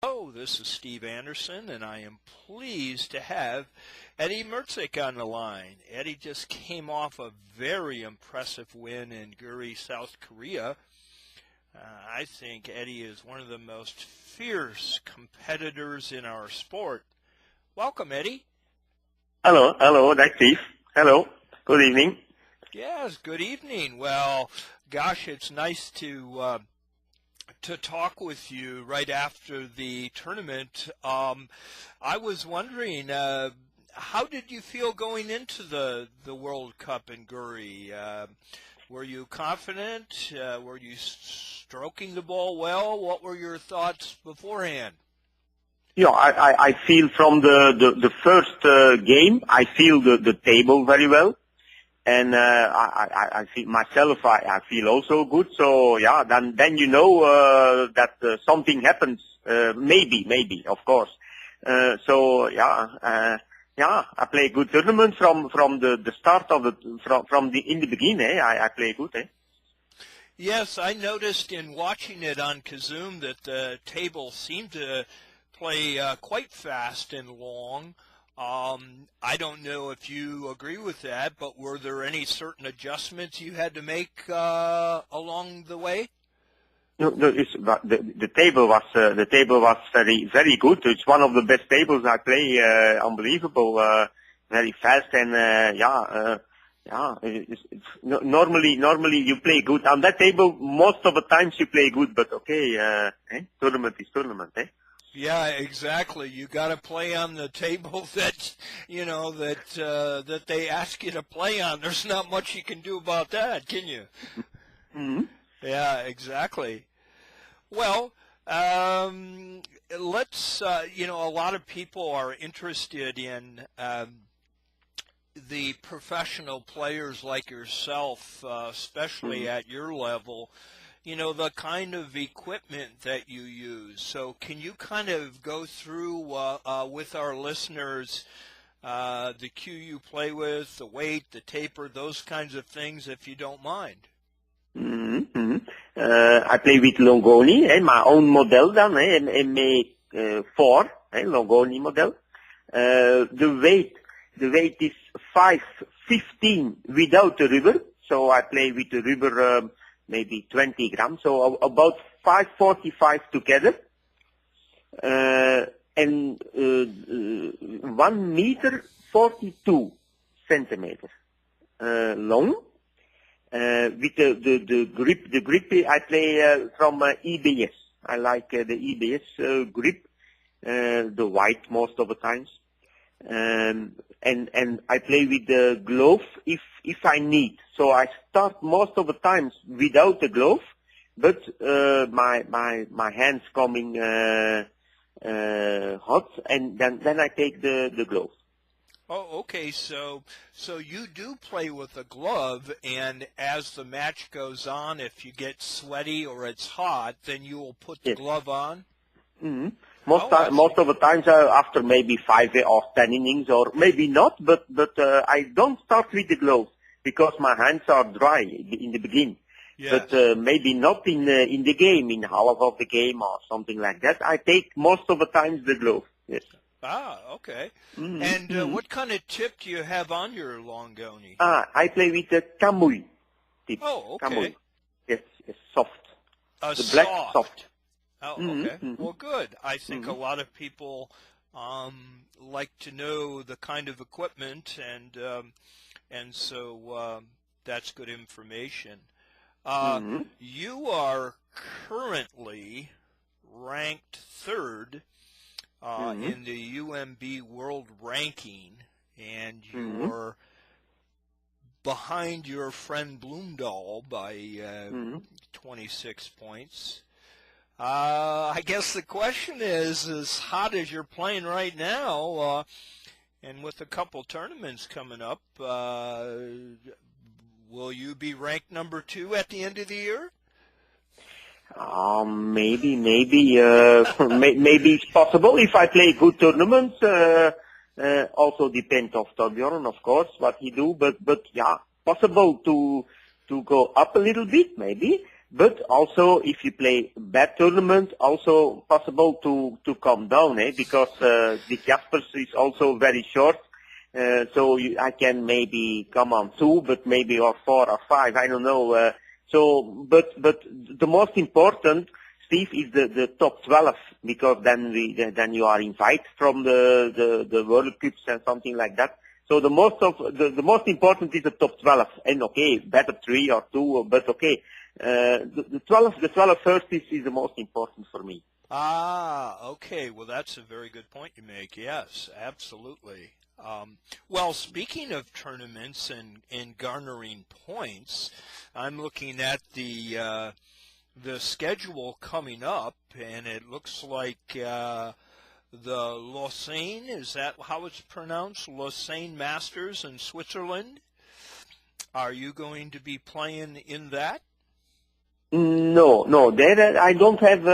Hello, this is Steve Anderson, and I am pleased to have Eddy Merckx on the line. Eddy just came off a very impressive win in Guri, South Korea. I think Eddy is one of the most fierce competitors in our sport. Welcome, Eddy. Hello, that's Steve. Hello, good evening. Yes, good evening. Well, gosh, it's nice to talk with you right after the tournament. I was wondering, how did you feel going into the World Cup in Guri? Were you confident? Were you stroking the ball well? What were your thoughts beforehand? Yeah, I feel from the first game, I feel the table very well. And I feel myself, I feel also good. So yeah, then you know that something happens. Maybe, of course. So yeah, I play a good tournament from the start of in the beginning. I play good. Yes, I noticed in watching it on Kazoo that the table seemed to play quite fast and long. I don't know if you agree with that, but were there any certain adjustments you had to make along the way? No, the table was very good. It's one of the best tables I play. Unbelievable, very fast and normally you play good on that table. Most of the times you play good, but okay, tournament is tournament, eh? Yeah, exactly. You got to play on the table that that they ask you to play on. There's not much you can do about that, can you? Mm-hmm. Yeah, exactly. Well, let's. A lot of people are interested in the professional players like yourself, especially at your level. The kind of equipment that you use. So can you kind of go through with our listeners the cue you play with, the weight, the taper, those kinds of things, if you don't mind? Mm-hmm. I play with Longoni, my own model dan, MA4, Longoni model. The weight is 515 without the rubber. So I play with the rubber maybe 20 grams, so about 545 together, and 1 meter 42 centimeters long. With the grip I play from EBS. I like the EBS grip, the white most of the times. And I play with the glove if I need. So I start most of the times without the glove, but my hands coming hot, and then I take the glove. Oh, okay. So you do play with a glove, and as the match goes on, if you get sweaty or it's hot, then you will put the glove on. Mm-hmm. Most of the times after maybe 5 or 10 innings, or maybe not, but I don't start with the gloves because my hands are dry in the beginning. Yes. But maybe not in the game, in half of the game or something like that. I take most of the times the glove. Yes. Ah, okay. Mm-hmm. And what kind of tip do you have on your Longoni? I play with the Kamui tip. Oh, okay. Kamui. Yes, soft. The black soft. Oh, Mm-hmm. okay. Mm-hmm. Well, good. I think a lot of people like to know the kind of equipment, and so that's good information. You are currently ranked third in the UMB World Ranking, and you're behind your friend Bloomdahl by 26 points. I guess the question is, as hot as you're playing right now, and with a couple tournaments coming up, will you be ranked number 2 at the end of the year? Maybe it's possible if I play good tournaments. Also depends on Torbjorn, of course, what he do. But yeah, possible to go up a little bit, maybe. But also, if you play bad tournament, also possible to come down, because the Jaspers is also very short. So I can maybe come on 2, but maybe or 4 or 5, I don't know. But the most important, Steve, is the top 12, because then you are invited from the World Cups and something like that. So the most important is the top 12, and okay, better 3 or 2, but okay, the 12 first is the most important for me. Ah, okay. Well, that's a very good point you make. Yes, absolutely. Well, speaking of tournaments and garnering points, I'm looking at the schedule coming up, and it looks like the Lausanne, is that how it's pronounced? Lausanne Masters in Switzerland. Are you going to be playing in that? No, there I don't have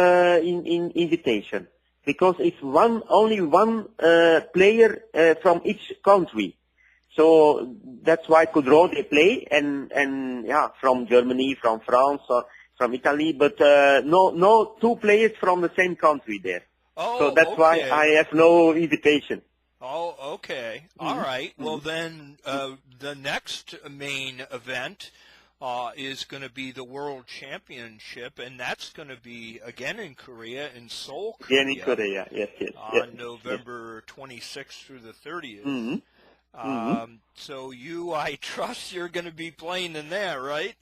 invitation, because it's only one player from each country. So that's why Coudreau they play, and yeah, from Germany, from France, or from Italy, but no 2 players from the same country there. Oh, so that's okay. why I have no invitation. Oh, okay. All right. Well, then the next main event is going to be the World Championship, and that's going to be again in Korea, in Seoul, Korea. Again in Korea, yes. On November 26th through the 30th. So I trust you're going to be playing in there, right?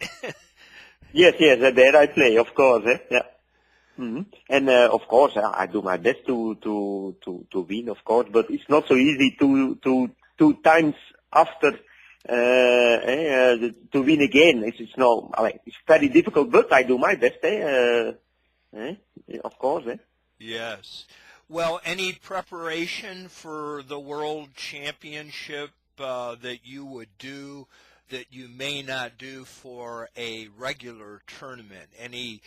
Yes, there I play, of course, yeah. And of course, I do my best to win, of course, but it's not so easy to 2 times after to win again. It's very difficult, but I do my best, of course. Yes. Well, any preparation for the World Championship that you would do that you may not do for a regular tournament? Any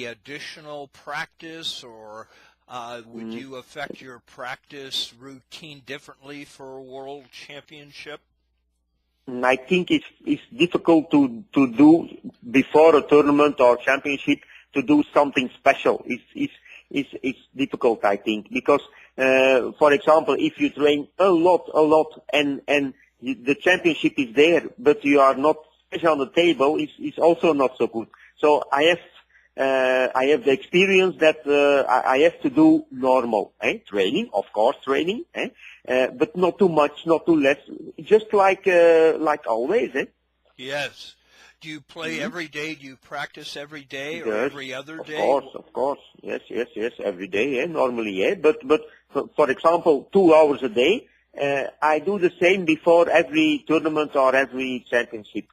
additional practice, or would you affect your practice routine differently for a World Championship? I think it's difficult to do before a tournament or championship to do something special. It's difficult, I think, because for example, if you train a lot and the championship is there, but you are not on the table, it's also not so good. So I have the experience that I have to do normal training, of course, but not too much, not too less, just like always. Yes. Do you play every day? Do you practice every day, or yes, every other day? Of course. Yes, every day, normally, But for example, 2 hours a day. I do the same before every tournament or every championship.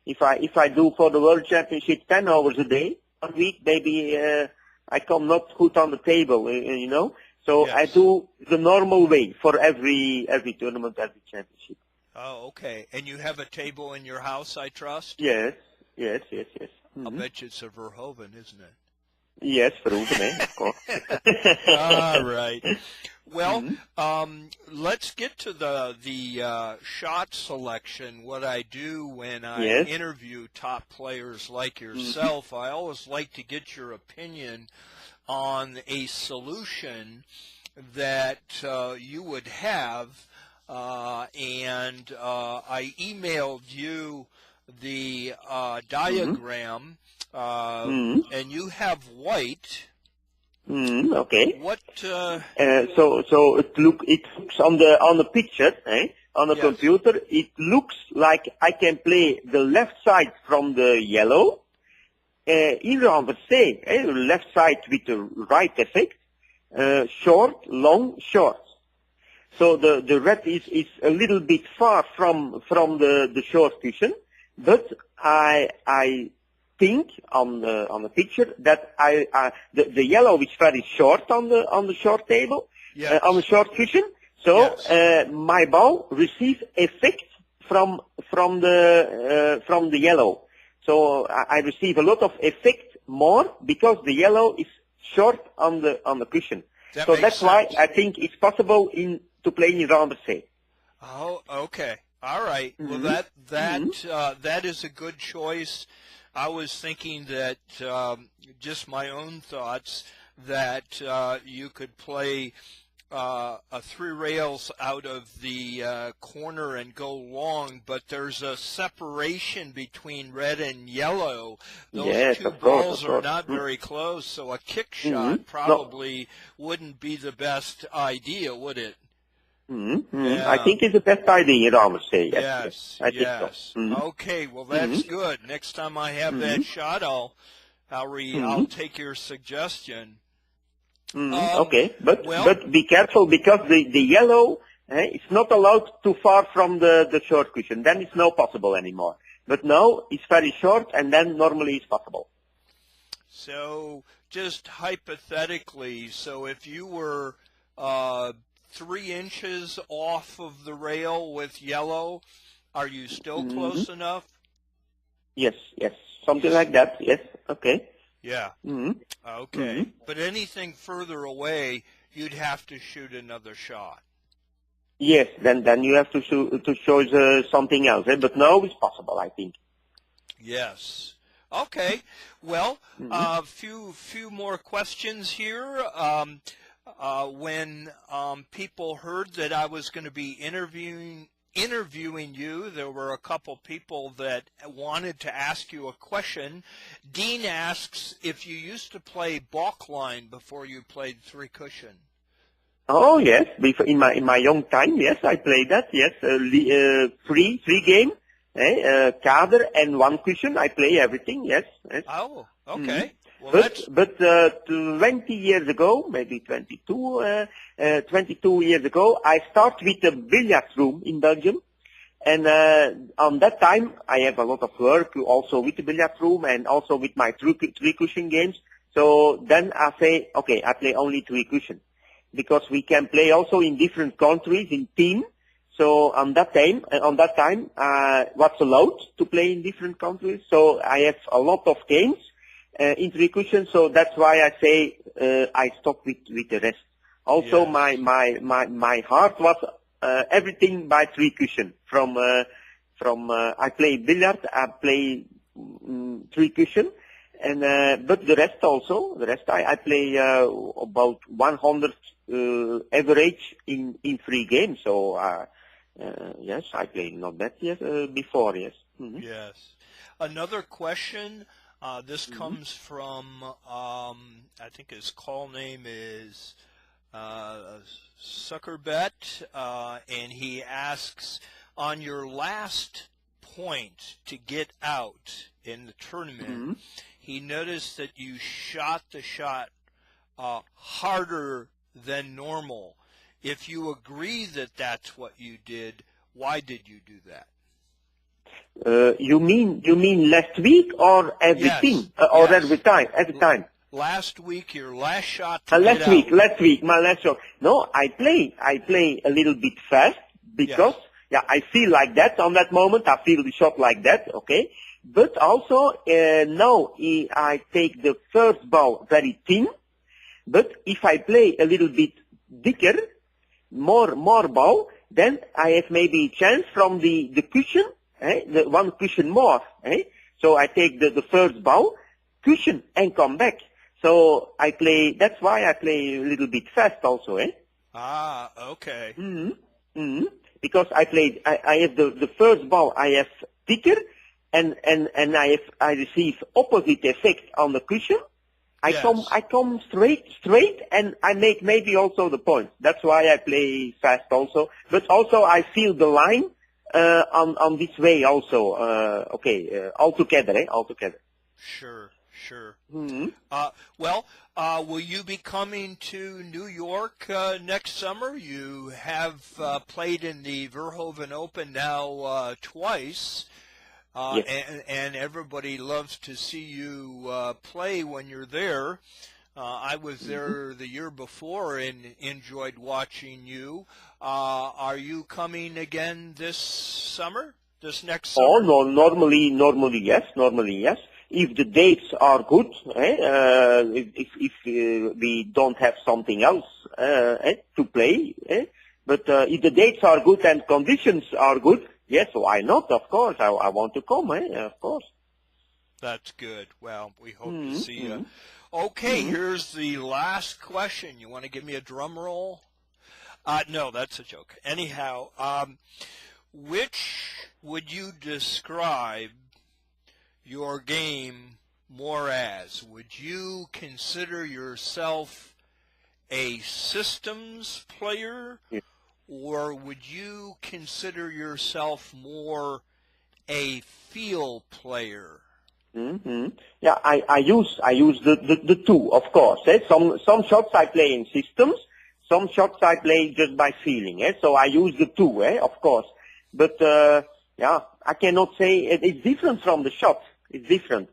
If I do for the World Championship 10 hours a day, 1 week, maybe I come not good on the table, So yes. I do the normal way for every tournament, every championship. Oh, okay. And you have a table in your house, I trust? Yes. I'll bet you it's a Verhoeven, isn't it? Yes, Verhoeven, of course. All right. Well, let's get to the shot selection. What I do when I interview top players like yourself, I always like to get your opinion on a solution that you would have, and I emailed you the diagram, and you have white. Okay. What? So it looks on the picture, on the computer. It looks like I can play the left side from the yellow, inversé, left side with the right effect, short, long, short. So the red is a little bit far from the short cushion, but I think on the picture that the yellow is very short on the short table, on the short cushion. So my ball receives effect from the yellow. So I receive a lot of effect more because the yellow is short on the cushion. So that's sense. why I think it's possible to play in renversé. Oh, okay. All right. Well, that is a good choice. I was thinking that just my own thoughts that you could play three rails out of the corner and go long, but there's a separation between red and yellow. Those Yes, two of course, balls of are course. not very close, so a kick Mm-hmm. shot probably wouldn't be the best idea, would it? Mm-hmm. I think it's the best idea, I would say. Yes. I think so. Mm-hmm. Okay, well that's good. Next time I have that shot, I'll take your suggestion. Okay, but well, be careful because the yellow it's not allowed too far from the short cushion. Then it's not possible anymore. But now it's very short, and then normally it's possible. So just hypothetically, so if you were 3 inches off of the rail with yellow, are you still close enough? Yes, something like that. Yes, okay. Yeah. Okay. But anything further away, you'd have to shoot another shot. Yes, then you have to choose something else. But now it's possible, I think. Yes. Okay. Well, few more questions here. When people heard that I was going to be interviewing you, there were a couple people that wanted to ask you a question. Dean asks if you used to play balk line before you played three cushion. Oh yes, in my young time, yes, I played that. Yes, three game, kader and one cushion. I play everything. Yes. Oh, okay. Well, but 20 years ago, maybe 22 years ago, I started with a billiard room in Belgium. And on that time, I have a lot of work also with the billiard room and also with my three cushion games. So then I say, okay, I play only three cushion. Because we can play also in different countries in team. So on that time, what's allowed to play in different countries. So I have a lot of games. In three cushions, so that's why I say I stop with the rest. Also, my heart was everything by three cushion. From I play billiard, I play three cushion, and but the rest I play about 100 average in three games. So yes, I play not bad before. Yes. Yes. Another question. This comes from, I think his call name is Suckerbet, and he asks, on your last point to get out in the tournament, he noticed that you shot the shot harder than normal. If you agree that that's what you did, why did you do that? You mean last week or everything? Or every time? Every time. Last week, your last shot last week, my last shot. No, I play a little bit fast because I feel like that on that moment. I feel the shot like that, okay. But also now I take the first ball very thin. But if I play a little bit thicker, more ball, then I have maybe a chance from the cushion. The one cushion more. So I take the first ball, cushion, and come back. So I play. That's why I play a little bit fast also. Ah, okay. Because I played. I have the first ball. I have thicker, and I receive opposite effect on the cushion. I come straight, and I make maybe also the point. That's why I play fast also. But also I feel the line. On this way also, altogether. Sure. Will you be coming to New York next summer? You have played in the Verhoeven Open now twice, and everybody loves to see you play when you're there. I was there the year before and enjoyed watching you. Are you coming again this summer? This next summer? Oh, no, normally yes. If the dates are good, if we don't have something else to play, but if the dates are good and conditions are good, yes, why not? Of course, I want to come, of course. That's good. Well, we hope to Mm-hmm. see you. Mm-hmm. Okay, Mm-hmm. here's the last question. You want to give me a drum roll? No, that's a joke. Anyhow, which would you describe your game more as? Would you consider yourself a systems player, Yeah. or would you consider yourself more a feel player? Mm-hmm. Yeah, I use the two, of course. Some shots I play in systems, some shots I play just by feeling. So I use the two, of course. But yeah, I cannot say it's different from the shot. It's different.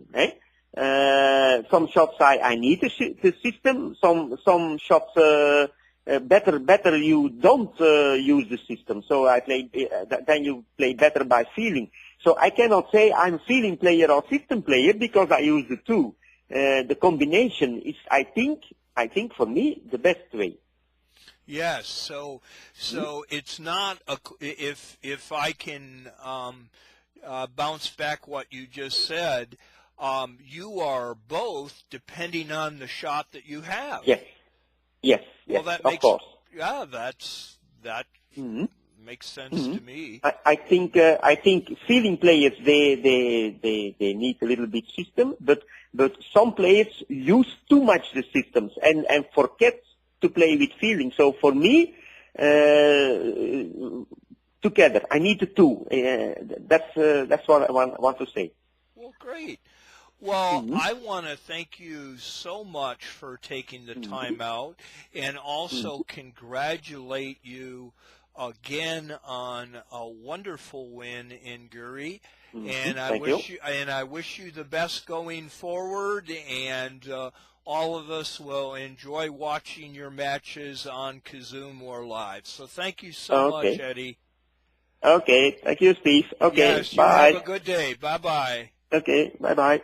Some shots I need the system. Some shots better you don't use the system. So I play then you play better by feeling. So I cannot say I'm a feeling player or system player because I use the two. The combination is, I think for me, the best way. Yes. So it's not if I can bounce back what you just said. You are both depending on the shot that you have. Yes. Well, that Of makes course. Yeah, that Mm-hmm. makes sense Mm-hmm. to me. I think feeling players they need a little bit system, but some players use too much the systems and forget to play with feeling. So for me, together I need the two. That's what I want to say. Well, great. Well, Mm-hmm. I want to thank you so much for taking the time out, and also congratulate you again on a wonderful win in Guri. And I wish you the best going forward, and all of us will enjoy watching your matches on Kazoo or live. So thank you so much, Eddy. Okay, thank you, Steve. Okay, yes, bye. you have a good day. Bye-bye. Okay, bye-bye.